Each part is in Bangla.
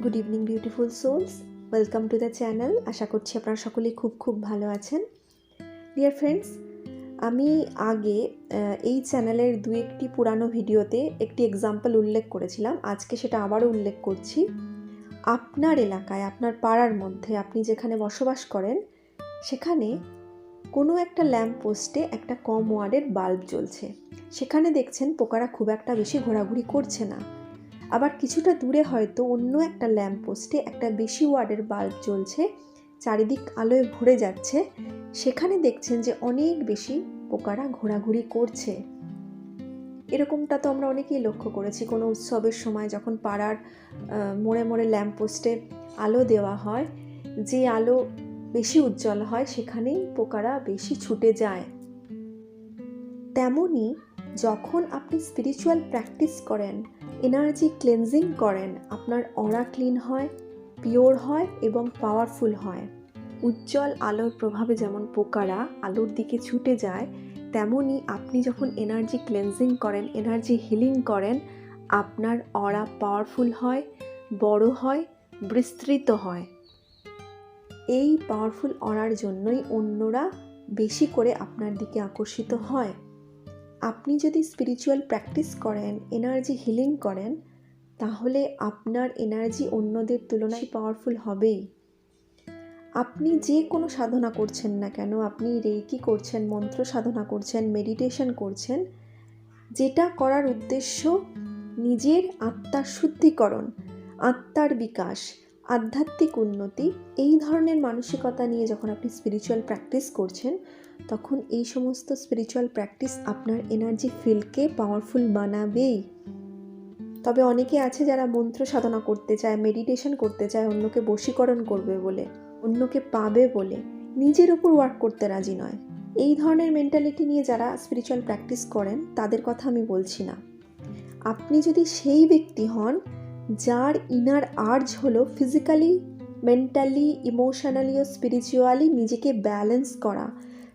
Good evening beautiful souls, welcome to the channel. আশা করছি আপনারা সকলেই খুব ভালো আছেন। ডিয়ার ফ্রেন্ডস, আমি আগে এই চ্যানেলের দু একটি পুরানো ভিডিওতে একটি এক্সাম্পল উল্লেখ করেছিলাম। আজকে সেটা আবারও উল্লেখ করছি। আপনার এলাকায়, আপনার পাড়ার মধ্যে, আপনি যেখানে বসবাস করেন সেখানে কোনো একটা ল্যাম্প পোস্টে একটা কম ওয়াটের বাল্ব জ্বলছে। সেখানে দেখছেন পোকারা খুব একটা বেশি ঘোরাঘুরি করছে না। আবার কিছুটা দূরে হয়তো অন্য একটা ল্যাম্প পোস্টে একটা বেশি ওয়াটের বাল্ব জ্বলছে, চারিদিক আলোয় ভরে যাচ্ছে। সেখানে দেখছেন যে অনেক বেশি পোকারা ঘোরাঘুরি করছে। এরকমটা তো আমরা অনেকেই লক্ষ্য করেছি। কোনো উৎসবের সময় যখন পাড়ার মোড়ে মোড়ে ল্যাম্প পোস্টে আলো দেওয়া হয়, যে আলো বেশি উজ্জ্বল হয় সেখানেই পোকারা বেশি ছুটে যায়। তেমনই যখন আপনি স্পিরিচুয়াল প্র্যাকটিস করেন, এনার্জি ক্লেনজিং করেন, আপনার অরা ক্লিন হয়, পিওর হয় এবং পাওয়ারফুল হয়। উজ্জ্বল আলোর প্রভাবে যেমন পোকারা আলোর দিকে ছুটে যায়, তেমনই আপনি যখন এনার্জি ক্লেনজিং করেন, এনার্জি হিলিং করেন, আপনার অরা পাওয়ারফুল হয়, বড় হয়, বিস্তৃত হয়। এই পাওয়ারফুল অরার জন্যই অন্যরা বেশি করে আপনার দিকে আকর্ষিত হয়। আপনি যদি স্পিরিচুয়াল প্র্যাকটিস করেন, এনার্জি হিলিং করেন, তাহলে আপনার এনার্জি অন্যদের তুলনায় পাওয়ারফুল হবেই। আপনি যে কোনো সাধনা করছেন না কেন, আপনি রেইকি করছেন, মন্ত্র সাধনা করছেন, মেডিটেশন করছেন, যেটা করার উদ্দেশ্য নিজের আত্মার শুদ্ধিকরণ, আত্মার বিকাশ, আধ্যাত্মিক উন্নতি, এই ধরনের মানসিকতা নিয়ে যখন আপনি স্পিরিচুয়াল প্র্যাকটিস করছেন, তখন এই সমস্ত স্পিরিচুয়াল প্র্যাকটিস আপনার এনার্জি ফিল্ডকে পাওয়ারফুল বানাবেই। তবে অনেকে আছে যারা মন্ত্র সাধনা করতে চায়, মেডিটেশন করতে চায় অন্যকে বশীকরণ করবে বলে, অন্যকে পাবে বলে, নিজের উপর ওয়ার্ক করতে রাজি নয়। এই ধরনের মেন্টালিটি নিয়ে যারা স্পিরিচুয়াল প্র্যাকটিস করেন তাদের কথা আমি বলছি না। আপনি যদি সেই ব্যক্তি হন যার ইনার আর্জ হলো ফিজিক্যালি, মেন্টালি, ইমোশনালি ও স্পিরিচুয়ালি নিজেকে ব্যালেন্স করা,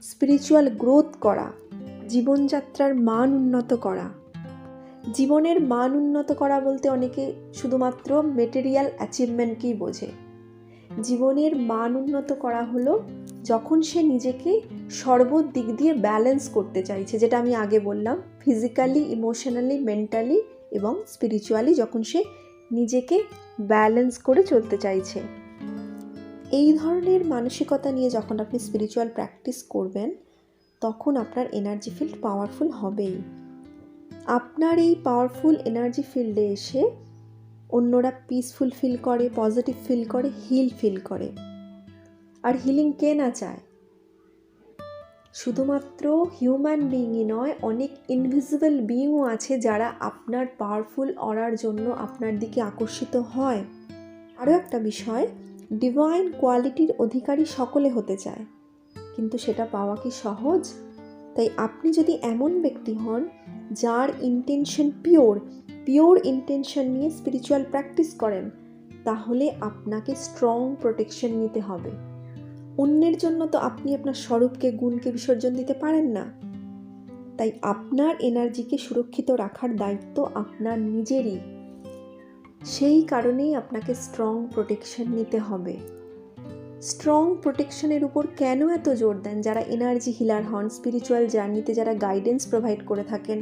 স্পিরিচুয়াল গ্রোথ করা, জীবনযাত্রার মান উন্নত করা। জীবনের মান উন্নত করা বলতে অনেকে শুধুমাত্র মেটেরিয়াল অ্যাচিভমেন্টকেই বোঝে। জীবনের মান উন্নত করা হলো যখন সে নিজেকে সর্বদিক দিয়ে ব্যালেন্স করতে চাইছে, যেটা আমি আগে বললাম, ফিজিক্যালি, ইমোশনালি, মেন্টালি এবং স্পিরিচুয়ালি যখন সে নিজেকে ব্যালেন্স করে চলতে চাইছে। এই ধরনের মানসিকতা নিয়ে যখন আপনি স্পিরিচুয়াল প্র্যাকটিস করবেন, তখন আপনার এনার্জি ফিল্ড পাওয়ারফুল হবেই। আপনার এই পাওয়ারফুল এনার্জি ফিল্ডে এসে অন্যরা পিসফুল ফিল করে, পজিটিভ ফিল করে, হিল ফিল করে। আর হিলিং কে না চায়? শুধুমাত্র হিউম্যান বিইংই নয়, অনেক ইনভিজিবল বিইংও আছে যারা আপনার পাওয়ারফুল অরার জন্য আপনার দিকে আকর্ষিত হয়। আরও একটা বিষয়, ডিভাইন কোয়ালিটির অধিকারী সকলে হতে চায়, কিন্তু সেটা পাওয়া কি সহজ? তাই আপনি যদি এমন ব্যক্তি হন যার ইন্টেনশন পিওর ইন্টেনশন নিয়ে স্পিরিচুয়াল প্র্যাকটিস করেন, তাহলে আপনাকে স্ট্রং প্রোটেকশন নিতে হবে। অন্যের জন্য তো আপনি আপনার স্বরূপকে, গুণকে বিসর্জন দিতে পারেন না। তাই আপনার এনার্জিকে সুরক্ষিত রাখার দায়িত্ব আপনার নিজেরই। সেই কারণেই আপনাকে স্ট্রং প্রোটেকশন নিতে হবে। স্ট্রং প্রোটেকশনের উপর কেন এত জোর দেন যারা এনার্জি হিলার হন, স্পিরিচুয়াল জার্নিতে যারা গাইডেন্স প্রোভাইড করে থাকেন?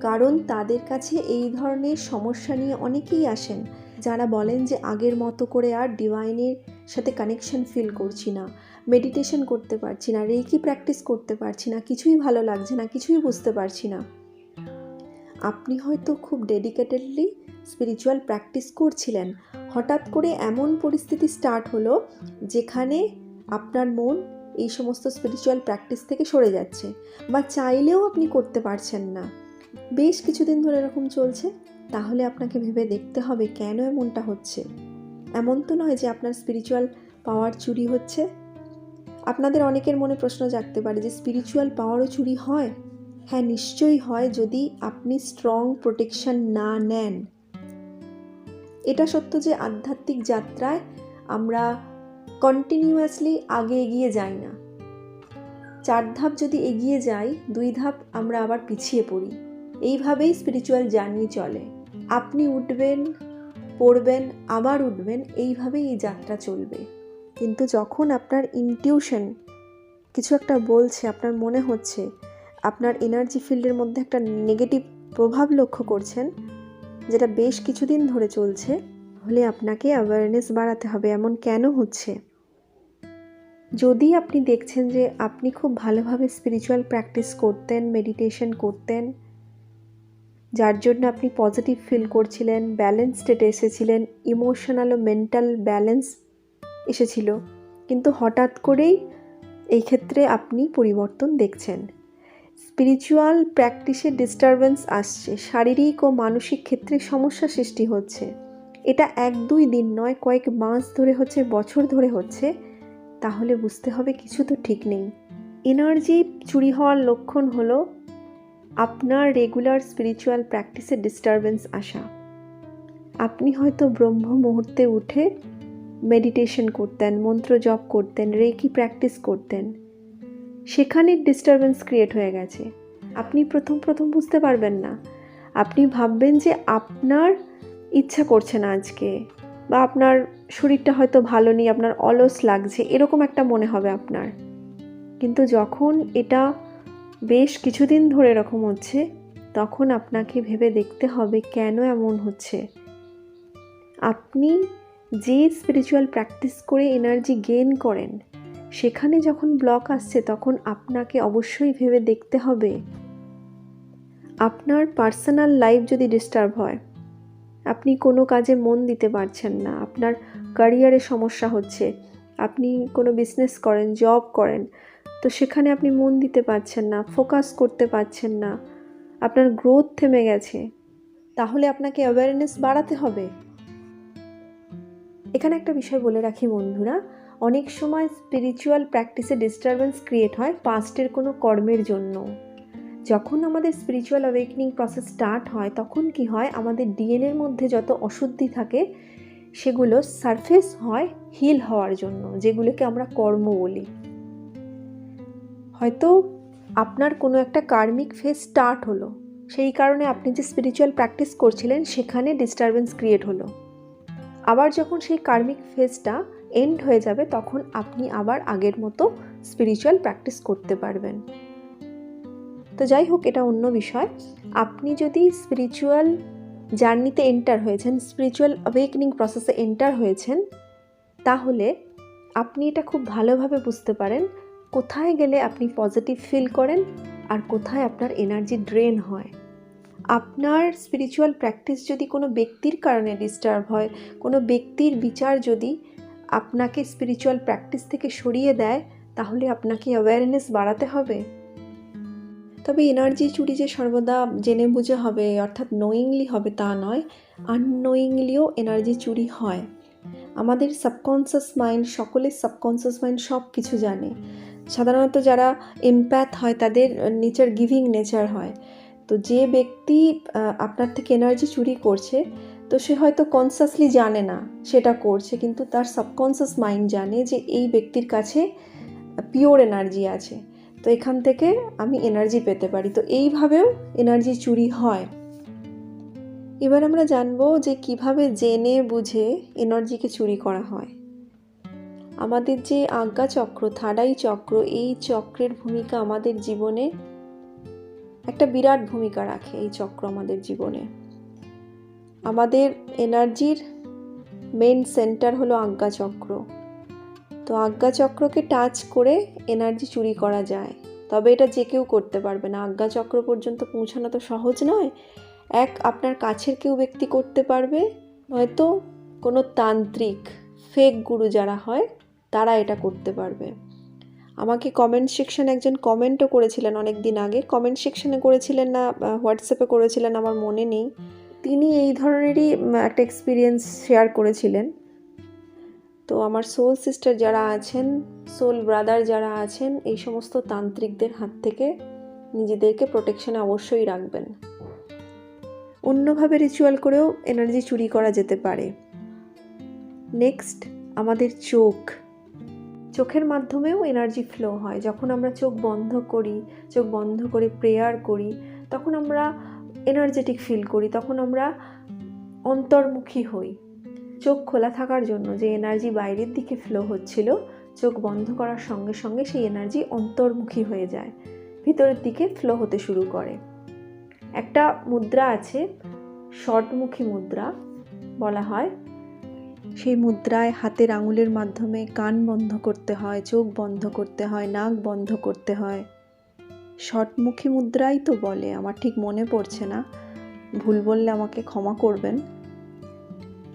কারণ তাদের কাছে এই ধরনের সমস্যা নিয়ে অনেকেই আসেন যারা বলেন যে আগের মতো করে আর ডিভাইনের সাথে কানেকশন ফিল করছি না, মেডিটেশন করতে পারছি না, রেইকি প্র্যাকটিস করতে পারছি না, কিছুই ভালো লাগছে না, কিছুই বুঝতে পারছি না। আপনি হয়তো খুব ডেডিকেটেডলি স্পিরিচুয়াল প্র্যাকটিস করছিলেন, হঠাৎ করে এমন পরিস্থিতি স্টার্ট হলো যেখানে আপনার মন এই সমস্ত স্পিরিচুয়াল প্র্যাকটিস থেকে সরে যাচ্ছে, বা চাইলেও আপনি করতে পারছেন না। বেশ কিছুদিন ধরে এরকম চলছে। তাহলে আপনাকে ভেবে দেখতে হবে কেন এমনটা হচ্ছে। এমন তো নয় যে আপনার স্পিরিচুয়াল পাওয়ার চুরি হচ্ছে। আপনাদের অনেকের মনে প্রশ্ন জাগতে পারে যে স্পিরিচুয়াল পাওয়ারও চুরি হয়? হ্যাঁ, নিশ্চয়ই হয়, যদি আপনি স্ট্রং প্রোটেকশন না নেন। এটা সত্য যে আধ্যাত্মিক যাত্রায় আমরা কন্টিনিউয়াসলি আগে এগিয়ে যাই না। 4 ধাপ যদি এগিয়ে যাই, 2 ধাপ আমরা আবার পিছিয়ে পড়ি। এইভাবেই স্পিরিচুয়াল জার্নি চলে। আপনি উঠবেন, পড়বেন, আবার উঠবেন, এইভাবেই এই যাত্রা চলবে। কিন্তু যখন আপনার ইনটিউশন কিছু একটা বলছে, আপনার মনে হচ্ছে, আপনার এনার্জি ফিল্ডের মধ্যে একটা নেগেটিভ প্রভাব লক্ষ্য করছেন, যেটা বেশ কিছুদিন ধরে চলছে, তাহলে আপনাকে অ্যাওয়ারনেস বাড়াতে হবে এমন কেন হচ্ছে। যদি আপনি দেখছেন যে আপনি খুব ভালোভাবে স্পিরিচুয়াল প্র্যাকটিস করতেন, মেডিটেশন করতেন, যার জন্য আপনি পজিটিভ ফিল করছিলেন, ব্যালেন্স স্টেটে এসেছিলেন, ইমোশনাল ও মেন্টাল ব্যালেন্স এসেছিল, কিন্তু হঠাৎ করেই এই ক্ষেত্রে আপনি পরিবর্তন দেখছেন, স্পিরিচুয়াল প্র্যাকটিসে ডিস্টারবেন্স আসছে, শারীরিক ও মানসিক ক্ষেত্রে সমস্যা সৃষ্টি হচ্ছে, এটা 1-2 দিন নয়, কয়েক মাস ধরে হচ্ছে, বছর ধরে হচ্ছে, তাহলে বুঝতে হবে কিছু তো ঠিক নেই। এনার্জি চুরি হওয়ার লক্ষণ হলো আপনার রেগুলার স্পিরিচুয়াল প্র্যাকটিসে ডিস্টারবেন্স আসা। আপনি হয়তো ব্রহ্ম মুহূর্তে উঠে মেডিটেশন করতেন, মন্ত্র জপ করতেন, রেকি প্র্যাকটিস করতেন, সেখানে ডিস্টারবেন্স ক্রিয়েট হয়ে গেছে। আপনি প্রথম বুঝতে পারবেন না, আপনি ভাববেন যে আপনার ইচ্ছা করছে না আজকে, বা আপনার শরীরটা হয়তো ভালো নেই, আপনার অলস লাগছে, এরকম একটা মনে হবে আপনার। কিন্তু যখন এটা বেশ কিছুদিন ধরে এরকম হচ্ছে, তখন আপনাকে ভেবে দেখতে হবে কেন এমন হচ্ছে। আপনি যে স্পিরিচুয়াল প্র্যাকটিস করে এনার্জি গেইন করেন, সেখানে যখন ব্লক আসছে, তখন আপনাকে অবশ্যই ভেবে দেখতে হবে। আপনার পার্সোনাল লাইফ যদি ডিস্টার্ব হয়, আপনি কোনো কাজে মন দিতে পারছেন না, আপনার ক্যারিয়ারে সমস্যা হচ্ছে, আপনি কোনো বিজনেস করেন, জব করেন, তো সেখানে আপনি মন দিতে পারছেন না, ফোকাস করতে পারছেন না, আপনার গ্রোথ থেমে গেছে, তাহলে আপনাকে অ্যাওয়ারনেস বাড়াতে হবে। এখানে একটা বিষয় বলে রাখি বন্ধুরা, অনেক সময় স্পিরিচুয়াল প্র্যাকটিসে ডিস্টারবেন্স ক্রিয়েট হয় পাস্টের কোনো কর্মের জন্য। যখন আমাদের স্পিরিচুয়াল অ্যাওয়েকনিং প্রসেস স্টার্ট হয়, তখন কি হয়, আমাদের ডিএনএর মধ্যে যত অশুদ্ধি থাকে সেগুলো সারফেস হয় হিল হওয়ার জন্য, যেগুলোকে আমরা কর্ম বলি। হয়তো আপনার কোনো একটা কার্মিক ফেজ স্টার্ট হলো, সেই কারণে আপনি যে স্পিরিচুয়াল প্র্যাকটিস করছিলেন সেখানে ডিস্টারবেন্স ক্রিয়েট হলো। আবার যখন সেই কার্মিক ফেজটা এন্ড হয়ে যাবে, তখন আপনি আবার আগের মতো স্পিরিচুয়াল প্র্যাকটিস করতে পারবেন। তো যাই হোক, এটা অন্য বিষয়। আপনি যদি স্পিরিচুয়াল জার্নিতে এন্টার হয়েছেন, স্পিরিচুয়াল অ্যাওয়েকনিং প্রসেসে এন্টার হয়েছেন, তাহলে আপনি এটা খুব ভালোভাবে বুঝতে পারেন কোথায় গেলে আপনি পজিটিভ ফিল করেন আর কোথায় আপনার এনার্জি ড্রেন হয়। আপনার স্পিরিচুয়াল প্র্যাকটিস যদি কোনো ব্যক্তির কারণে ডিস্টার্ব হয়, কোনো ব্যক্তির বিচার যদি আপনাকে স্পিরিচুয়াল প্র্যাকটিস থেকে সরিয়ে দেয়, তাহলে আপনাকে অ্যাওয়ারনেস বাড়াতে হবে। তবে এনার্জি চুরি যে সর্বদা জেনে বুঝে হবে, অর্থাৎ নোয়িংলি হবে তা নয়, আননোয়িংলিও এনার্জি চুরি হয়। আমাদের সাবকনসিয়াস মাইন্ড, সকলের সাবকনসিয়াস মাইন্ড সব কিছু জানে। সাধারণত যারা এমপ্যাথ হয়, তাদের নেচার গিভিং নেচার হয়। তো যে ব্যক্তি আপনার থেকে এনার্জি চুরি করছে, তো সে হয়তো কনসিয়াসলি জানে না সেটা করছে, কিন্তু তার সাবকনসিয়াস মাইন্ড জানে যে এই ব্যক্তির কাছে পিওর এনার্জি আছে, তো এখান থেকে আমি এনার্জি পেতে পারি। তো এইভাবেও এনার্জি চুরি হয়। এবার আমরা জানবো যে কিভাবে জেনে বুঝে এনার্জিকে চুরি করা হয়। আমাদের যে আজ্ঞা চক্র, থার্ড আই চক্র, এই চক্রের ভূমিকা আমাদের জীবনে একটা বিরাট ভূমিকা রাখে। এই চক্র আমাদের জীবনে, আমাদের এনার্জির মেন সেন্টার হলো আজ্ঞা চক্র। তো আজ্ঞা চক্রকে টাচ করে এনার্জি চুরি করা যায়, তবে এটা যে কেউ করতে পারবে না। আজ্ঞা চক্র পর্যন্ত পৌঁছানো তো সহজ নয়। আপনার কাছের কেউ ব্যক্তি করতে পারবে, নয়তো কোনো তান্ত্রিক, ফেক গুরু যারা হয়, তারা এটা করতে পারবে। আমাকে কমেন্ট সেকশানে একজন কমেন্টও করেছিলেন অনেক দিন আগে, কমেন্ট সেকশানে করেছিলেন না হোয়াটসঅ্যাপে করেছিলেন আমার মনে নেই। তিনি এই ধরনেরই একটা এক্সপিরিয়েন্স শেয়ার করেছিলেন। তো আমার সোল সিস্টার যারা আছেন, সোল ব্রাদার যারা আছেন, এই সমস্ত তান্ত্রিকদের হাত থেকে নিজেদেরকে প্রোটেকশনে অবশ্যই রাখবেন। অন্যভাবে রিচুয়াল করেও এনার্জি চুরি করা যেতে পারে। নেক্সট, আমাদের চোখের মাধ্যমেও এনার্জি ফ্লো হয়। যখন আমরা চোখ বন্ধ করে প্রেয়ার করি, তখন আমরা এনার্জেটিক ফিল করি, তখন আমরা অন্তর্মুখী হই। চোখ খোলা থাকার জন্য যে এনার্জি বাইরের দিকে ফ্লো হচ্ছিল, চোখ বন্ধ করার সঙ্গে সঙ্গে সেই এনার্জি অন্তর্মুখী হয়ে যায়, ভিতরের দিকে ফ্লো হতে শুরু করে। একটা মুদ্রা আছে, শর্টমুখী মুদ্রা বলা হয়। সেই মুদ্রায় হাতের আঙুলের মাধ্যমে কান বন্ধ করতে হয়, চোখ বন্ধ করতে হয়, নাক বন্ধ করতে হয়। শর্টমুখী মুদ্রাই তো বলে, আমার ঠিক মনে পড়ছে না, ভুল বললে আমাকে ক্ষমা করবেন।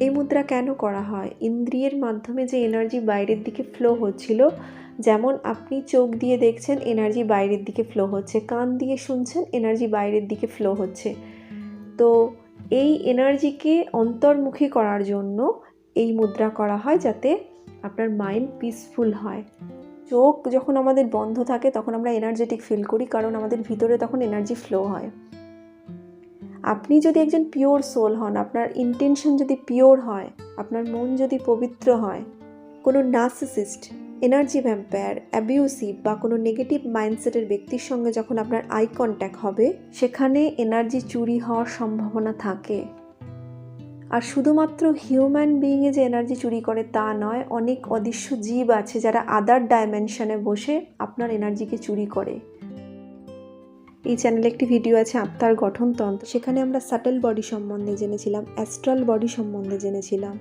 এই মুদ্রা কেন করা হয়? ইন্দ্রিয়ের মাধ্যমে যে এনার্জি বাইরের দিকে ফ্লো হচ্ছিল, যেমন আপনি চোখ দিয়ে দেখছেন এনার্জি বাইরের দিকে ফ্লো হচ্ছে, কান দিয়ে শুনছেন এনার্জি বাইরের দিকে ফ্লো হচ্ছে, তো এই এনার্জিকে অন্তর্মুখী করার জন্য এই মুদ্রা করা হয়, যাতে আপনার মাইন্ড পিসফুল হয়। চোখ যখন আমাদের বন্ধ থাকে তখন আমরা এনার্জেটিক ফিল করি, কারণ আমাদের ভিতরে তখন এনার্জি ফ্লো হয়। আপনি যদি একজন পিওর সোল হন, আপনার ইন্টেনশন যদি পিওর হয়, আপনার মন যদি পবিত্র হয়, কোনো নার্সিসিস্ট, এনার্জি ভ্যাম্পায়ার, অ্যাবিউসিভ বা কোনো নেগেটিভ মাইন্ডসেটের ব্যক্তির সঙ্গে যখন আপনার আই কন্ট্যাক্ট হবে, সেখানে এনার্জি চুরি হওয়ার সম্ভাবনা থাকে। আর শুধুমাত্র হিউম্যান বিইংয়ে যে এনার্জি চুরি করে তা নয়, অনেক অদৃশ্য জীব আছে যারা আদার ডাইমেনশনে বসে আপনার এনার্জিকে চুরি করে। এই চ্যানেলে একটি ভিডিও আছে আত্মার গঠনতন্ত্র, সেখানে আমরা সাটেল বডি সম্বন্ধে জেনেছিলাম, অ্যাস্ট্রাল বডি সম্বন্ধে জেনেছিলাম।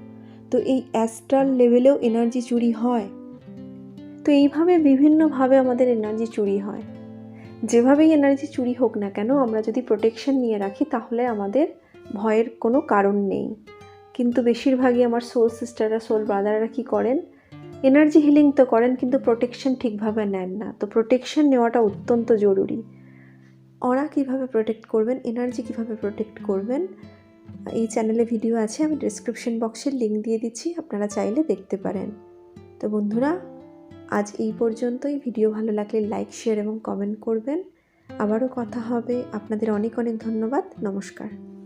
তো এই অ্যাস্ট্রাল লেভেলেও এনার্জি চুরি হয়। তো এইভাবে বিভিন্নভাবে আমাদের এনার্জি চুরি হয়। যেভাবেই এনার্জি চুরি হোক না কেন, আমরা যদি প্রোটেকশন নিয়ে রাখি তাহলে আমাদের ভয়ের কোনো কারণ নেই। কিন্তু বেশিরভাগই আমার সোল সিস্টাররা, সোল ব্রাদাররা কী করেন, এনার্জি হিলিং তো করেন কিন্তু প্রোটেকশন ঠিকভাবে নেন না। তো প্রোটেকশন নেওয়াটা অত্যন্ত জরুরি। অরা কীভাবে প্রোটেক্ট করবেন, এনার্জি কীভাবে প্রোটেক্ট করবেন, এই চ্যানেলে ভিডিও আছে, আমি ডিসক্রিপশন বক্সে লিঙ্ক দিয়ে দিচ্ছি, আপনারা চাইলে দেখতে পারেন। তো বন্ধুরা, আজ এই পর্যন্তই। ভিডিও ভালো লাগলে লাইক, শেয়ার এবং কমেন্ট করবেন। আবারও কথা হবে। আপনাদের অনেক অনেক ধন্যবাদ। নমস্কার।